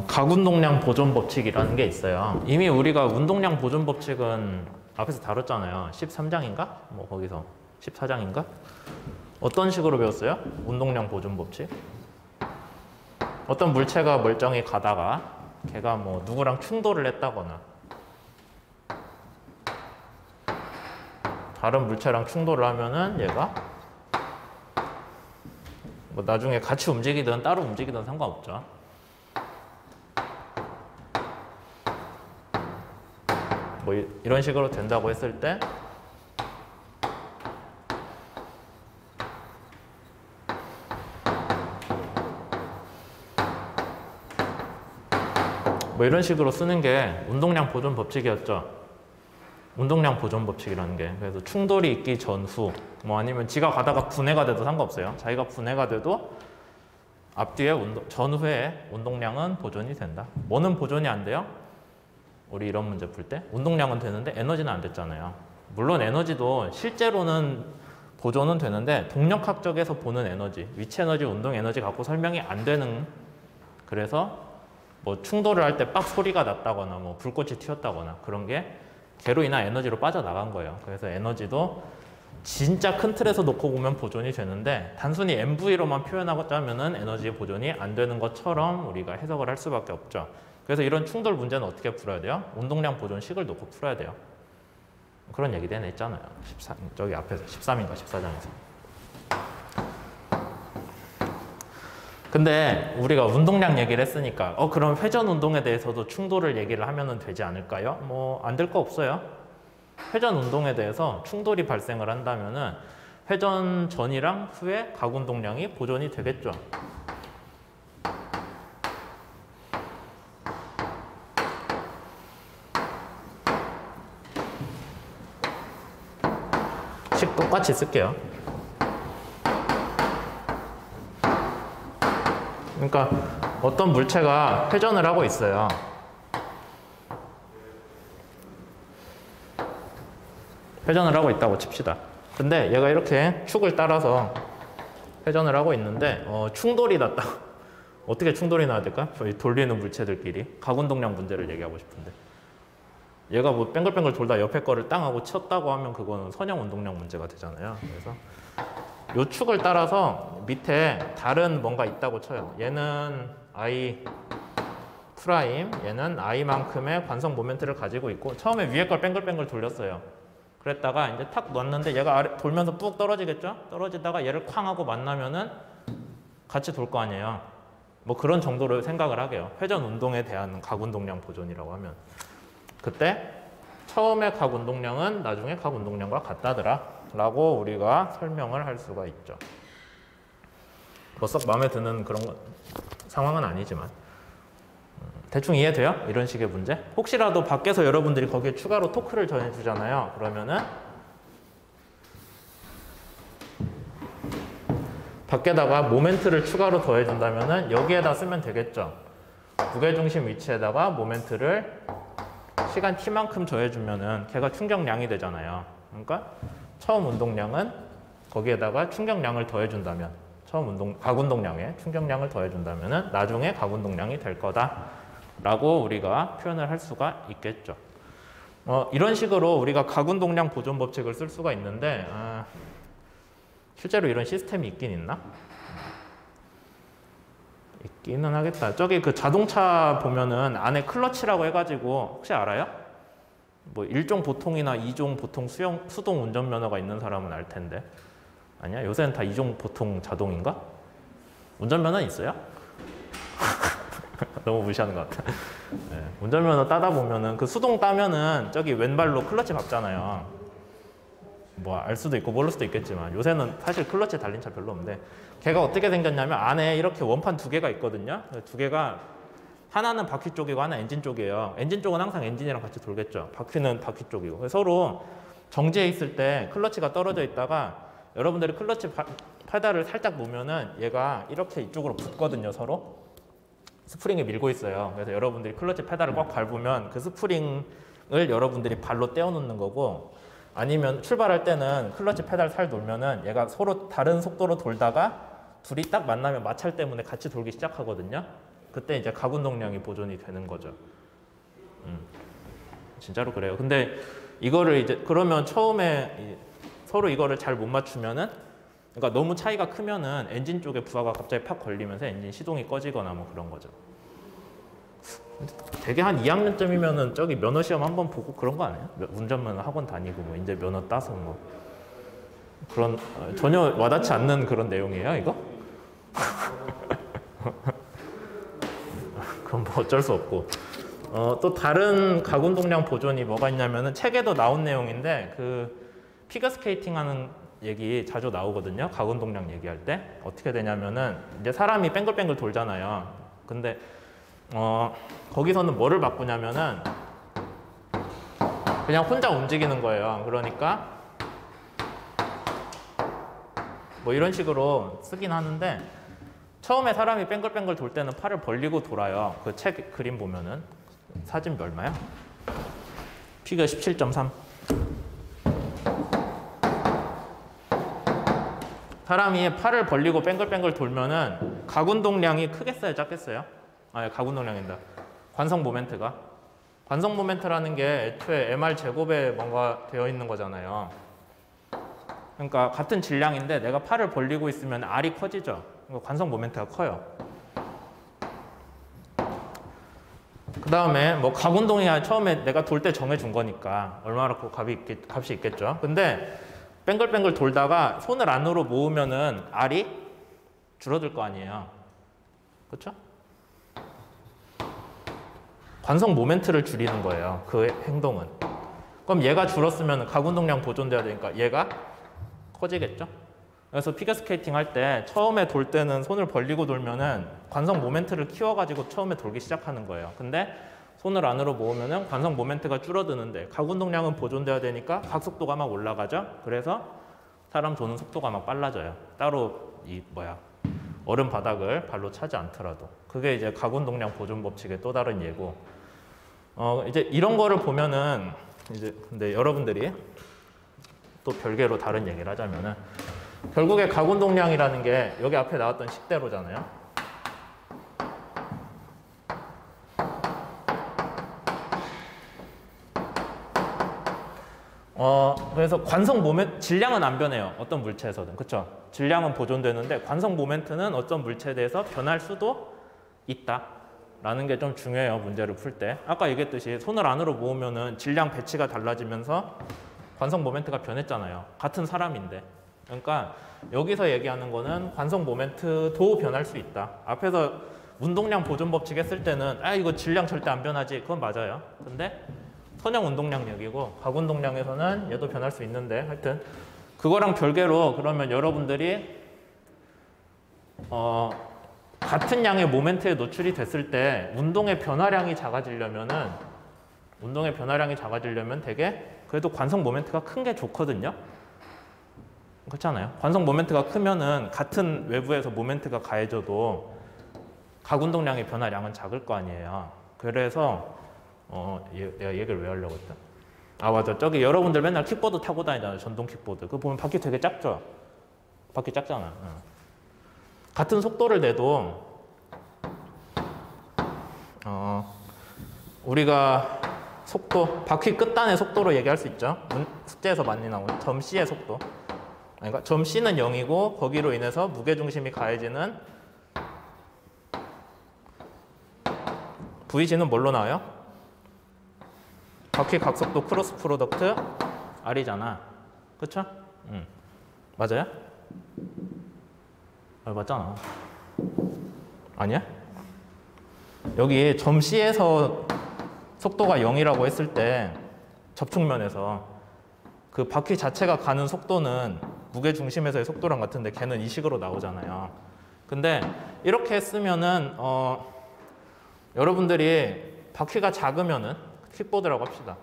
가운동량 보존 법칙이라는 게 있어요. 이미 우리가 운동량 보존 법칙은 앞에서 다뤘잖아요. 13장인가? 뭐 거기서 14장인가? 어떤 식으로 배웠어요? 운동량 보존 법칙. 어떤 물체가 멀쩡히 가다가 걔가 뭐 누구랑 충돌을 했다거나 다른 물체랑 충돌을 하면은 얘가 뭐 나중에 같이 움직이든 따로 움직이든 상관없죠. 뭐 이런 식으로 된다고 했을 때 뭐 이런 식으로 쓰는 게 운동량 보존 법칙이었죠. 운동량 보존 법칙이라는 게. 그래서 충돌이 있기 전후 뭐 아니면 지가 가다가 분해가 돼도 상관없어요. 자기가 분해가 돼도 앞뒤에 전후에 운동량은 보존이 된다. 뭐는 보존이 안 돼요? 우리 이런 문제 풀 때 운동량은 되는데 에너지는 안 됐잖아요. 물론 에너지도 실제로는 보존은 되는데 동력학적에서 보는 에너지, 위치 에너지, 운동 에너지 갖고 설명이 안 되는, 그래서 뭐 충돌을 할 때 빡 소리가 났다거나 뭐 불꽃이 튀었다거나 그런 게 걔로 인한 에너지로 빠져나간 거예요. 그래서 에너지도 진짜 큰 틀에서 놓고 보면 보존이 되는데 단순히 MV로만 표현하자면은 에너지 보존이 안 되는 것처럼 우리가 해석을 할 수밖에 없죠. 그래서 이런 충돌 문제는 어떻게 풀어야 돼요? 운동량 보존식을 놓고 풀어야 돼요. 그런 얘기 했잖아요. 저기 앞에서 13인가 14장에서. 근데 우리가 운동량 얘기를 했으니까 그럼 회전 운동에 대해서도 충돌을 얘기를 하면 되지 않을까요? 뭐 안 될 거 없어요. 회전 운동에 대해서 충돌이 발생을 한다면은 회전 전이랑 후에 각 운동량이 보존이 되겠죠. 식 똑같이 쓸게요. 그러니까 어떤 물체가 회전을 하고 있어요. 회전을 하고 있다고 칩시다. 근데 얘가 이렇게 축을 따라서 회전을 하고 있는데 충돌이 났다. 어떻게 충돌이 나야 될까? 저희 돌리는 물체들끼리 각운동량 문제를 얘기하고 싶은데 얘가 뭐 뱅글뱅글 돌다 옆에 거를 땅 하고 쳤다고 하면 그거는 선형 운동량 문제가 되잖아요. 그래서 요 축을 따라서 밑에 다른 뭔가 있다고 쳐요. 얘는 I 프라임, 얘는 I만큼의 관성 모멘트를 가지고 있고 처음에 위에 걸 뱅글뱅글 돌렸어요. 그랬다가 이제 탁 놨는데 얘가 아래 돌면서 뚝 떨어지겠죠? 떨어지다가 얘를 쾅 하고 만나면은 같이 돌 거 아니에요. 뭐 그런 정도로 생각을 하게요. 회전 운동에 대한 각 운동량 보존이라고 하면. 그때 처음에 각 운동량은 나중에 각 운동량과 같다더라 라고 우리가 설명을 할 수가 있죠. 뭐 썩 마음에 드는 그런 상황은 아니지만 대충 이해돼요? 이런 식의 문제? 혹시라도 밖에서 여러분들이 거기에 추가로 토크를 전해주잖아요. 그러면은 밖에다가 모멘트를 추가로 더해준다면은 여기에다 쓰면 되겠죠. 무게중심 위치에다가 모멘트를 시간 t만큼 더해주면은 걔가 충격량이 되잖아요. 그러니까 처음 운동량은 거기에다가 충격량을 더해준다면 각 운동량에 충격량을 더해준다면은 나중에 각 운동량이 될 거다 라고 우리가 표현을 할 수가 있겠죠. 이런 식으로 우리가 각 운동량 보존 법칙을 쓸 수가 있는데 실제로 이런 시스템이 있긴 있나? 있기는 하겠다. 저기 그 자동차 보면은 안에 클러치라고 해가지고 혹시 알아요? 뭐 1종 보통이나 2종 보통 수동 운전면허가 있는 사람은 알 텐데. 아니야? 요새는 다 2종 보통 자동인가? 운전면허 있어요? 너무 무시하는 것 같아. 네. 운전면허 따다 보면은 그 수동 따면은 저기 왼발로 클러치 밟잖아요. 뭐 알 수도 있고 모를 수도 있겠지만 요새는 사실 클러치 달린 차 별로 없는데 걔가 어떻게 생겼냐면 안에 이렇게 원판 두 개가 있거든요. 두 개가 하나는 바퀴 쪽이고 하나는 엔진 쪽이에요. 엔진 쪽은 항상 엔진이랑 같이 돌겠죠. 바퀴는 바퀴 쪽이고. 서로 정지해 있을 때 클러치가 떨어져 있다가 여러분들이 클러치 페달을 살짝 놓으면은 얘가 이렇게 이쪽으로 붙거든요. 서로 스프링이 밀고 있어요. 그래서 여러분들이 클러치 페달을 꽉 밟으면 그 스프링을 여러분들이 발로 떼어 놓는 거고, 아니면 출발할 때는 클러치 페달 살 돌면은 얘가 서로 다른 속도로 돌다가 둘이 딱 만나면 마찰 때문에 같이 돌기 시작하거든요. 그때 이제 가군동량이 보존이 되는 거죠. 진짜로 그래요. 근데 이거를 이제 그러면 처음에 서로 이거를 잘 못 맞추면은, 그러니까 너무 차이가 크면은 엔진 쪽에 부하가 갑자기 팍 걸리면서 엔진 시동이 꺼지거나 뭐 그런 거죠. 되게 한 2학년쯤이면은 저기 면허 시험 한번 보고 그런 거 아니에요? 운전면허 학원 다니고 뭐 이제 면허 따서 뭐 그런 전혀 와닿지 않는 그런 내용이에요, 이거? 그럼 뭐 어쩔 수 없고. 또 다른 가군동량 보존이 뭐가 있냐면은 책에도 나온 내용인데 그 피겨스케이팅 하는 얘기 자주 나오거든요. 가군동량 얘기할 때 어떻게 되냐면은 이제 사람이 뱅글뱅글 돌잖아요. 근데 거기서는 뭐를 바꾸냐면은 그냥 혼자 움직이는 거예요. 그러니까 뭐 이런 식으로 쓰긴 하는데 처음에 사람이 뱅글뱅글 돌 때는 팔을 벌리고 돌아요. 그 책 그림 보면은 사진 얼마야? 피겨 17.3. 사람이 팔을 벌리고 뱅글뱅글 돌면은 가군동량이 크겠어요, 작겠어요? 아니, 가군동량입니다. 관성 모멘트가. 관성 모멘트라는 게 애초에 mr 제곱에 뭔가 되어 있는 거잖아요. 그러니까 같은 질량인데 내가 팔을 벌리고 있으면 r이 커지죠. 그러니까 관성 모멘트가 커요. 그 다음에 뭐 가군동량 처음에 내가 돌 때 정해준 거니까 얼마나 그 값이 있겠죠. 근데 뱅글뱅글 돌다가 손을 안으로 모으면은 r이 줄어들 거 아니에요. 그렇죠? 관성 모멘트를 줄이는 거예요. 그 행동은. 그럼 얘가 줄었으면 가군동량 보존돼야 되니까 얘가 커지겠죠? 그래서 피겨스케이팅 할 때 처음에 돌 때는 손을 벌리고 돌면은 관성 모멘트를 키워가지고 처음에 돌기 시작하는 거예요. 근데 손을 안으로 모으면은 관성 모멘트가 줄어드는데 가군동량은 보존돼야 되니까 각속도가 막 올라가죠. 그래서 사람 도는 속도가 막 빨라져요. 따로 얼음 바닥을 발로 차지 않더라도. 그게 이제 가군동량 보존 법칙의 또 다른 예고. 이제 이런 거를 보면은 이제 근데 여러분들이 또 별개로 다른 얘기를 하자면은 결국에 가군동량이라는 게 여기 앞에 나왔던 식대로잖아요. 그래서 관성 모멘트, 질량은 안 변해요. 어떤 물체에서든. 그쵸? 질량은 보존되는데 관성 모멘트는 어떤 물체에 대해서 변할 수도 있다. 라는 게 좀 중요해요. 문제를 풀 때. 아까 얘기했듯이 손을 안으로 모으면은 질량 배치가 달라지면서 관성 모멘트가 변했잖아요. 같은 사람인데. 그러니까 여기서 얘기하는 거는 관성 모멘트도 변할 수 있다. 앞에서 운동량 보존 법칙 했을 때는 이거 질량 절대 안 변하지. 그건 맞아요. 근데 선형 운동량 얘기고 가군동량에서는 얘도 변할 수 있는데 하여튼 그거랑 별개로 그러면 여러분들이 같은 양의 모멘트에 노출이 됐을 때 운동의 변화량이 작아지려면 되게 그래도 관성 모멘트가 큰 게 좋거든요. 그렇잖아요. 관성 모멘트가 크면은 같은 외부에서 모멘트가 가해져도 가군동량의 변화량은 작을 거 아니에요. 그래서 내가 얘기를 왜 하려고 했다. 맞아. 저기 여러분들 맨날 킥보드 타고 다니잖아요. 전동 킥보드. 그거 보면 바퀴 되게 작죠? 바퀴 작잖아. 같은 속도를 내도 우리가 속도, 바퀴 끝단의 속도로 얘기할 수 있죠. 숙제에서 많이 나오는 점 C의 속도. 그러니까 점 C는 0이고 거기로 인해서 무게중심이 가해지는 VG는 뭘로 나와요? 바퀴 각속도 크로스 프로덕트 R이잖아. 그쵸? 맞아요? 맞잖아. 아니야? 여기 점 C에서 속도가 0이라고 했을 때 접촉면에서 그 바퀴 자체가 가는 속도는 무게중심에서의 속도랑 같은데 걔는 이 식으로 나오잖아요. 근데 이렇게 쓰면은 여러분들이 바퀴가 작으면은 킥보드라고 합시다.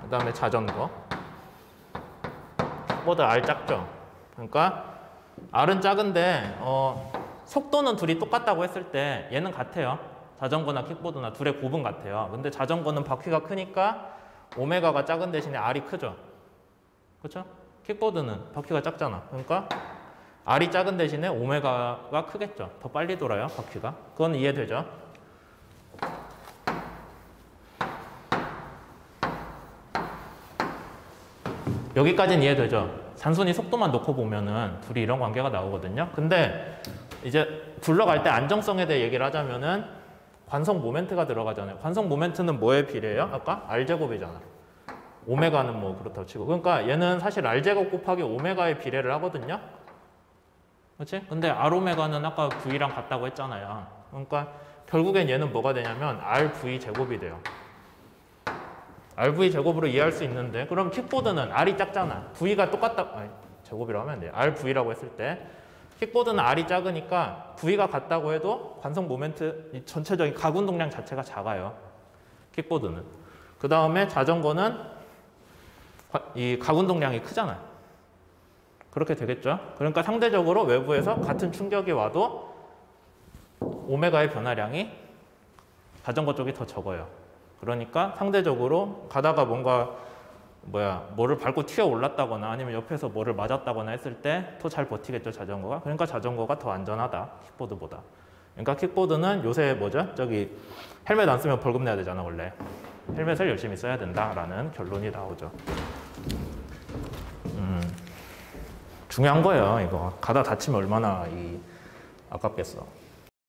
그 다음에 자전거. 킥보드 R 작죠? 그러니까 R은 작은데 속도는 둘이 똑같다고 했을 때 얘는 같아요. 자전거나 킥보드나 둘의 곱은 같아요. 근데 자전거는 바퀴가 크니까 오메가가 작은 대신에 R이 크죠. 그렇죠? 킥보드는 바퀴가 작잖아. 그러니까 R이 작은 대신에 오메가가 크겠죠. 더 빨리 돌아요, 바퀴가. 그건 이해되죠? 여기까지는 이해되죠? 단순히 속도만 놓고 보면은 둘이 이런 관계가 나오거든요. 근데 이제 굴러갈 때 안정성에 대해 얘기를 하자면은 관성 모멘트가 들어가잖아요. 관성 모멘트는 뭐에 비례해요? 아까 R제곱이잖아. 오메가는 뭐 그렇다고 치고. 그러니까 얘는 사실 R제곱 곱하기 오메가에 비례를 하거든요. 그렇지? 근데 R오메가는 아까 V랑 같다고 했잖아요. 그러니까 결국엔 얘는 뭐가 되냐면 RV 제곱이 돼요. RV 제곱으로 이해할 수 있는데 그럼 킥보드는 R이 작잖아. V가 똑같다. 아니, 제곱이라고 하면 안 돼요. RV라고 했을 때 킥보드는 R이 작으니까 V가 같다고 해도 관성 모멘트 이 전체적인 가운동량 자체가 작아요. 킥보드는. 그 다음에 자전거는 이 가운동량이 크잖아요. 그렇게 되겠죠. 그러니까 상대적으로 외부에서 같은 충격이 와도 오메가의 변화량이 자전거 쪽이 더 적어요. 그러니까 상대적으로 가다가 뭔가 뭐를 밟고 튀어 올랐다거나 아니면 옆에서 뭐를 맞았다거나 했을 때 더 잘 버티겠죠, 자전거가. 그러니까 자전거가 더 안전하다, 킥보드보다. 그러니까 킥보드는 요새 뭐죠? 저기 헬멧 안 쓰면 벌금 내야 되잖아, 원래. 헬멧을 열심히 써야 된다라는 결론이 나오죠. 중요한 거예요, 이거. 가다 다치면 얼마나 아깝겠어.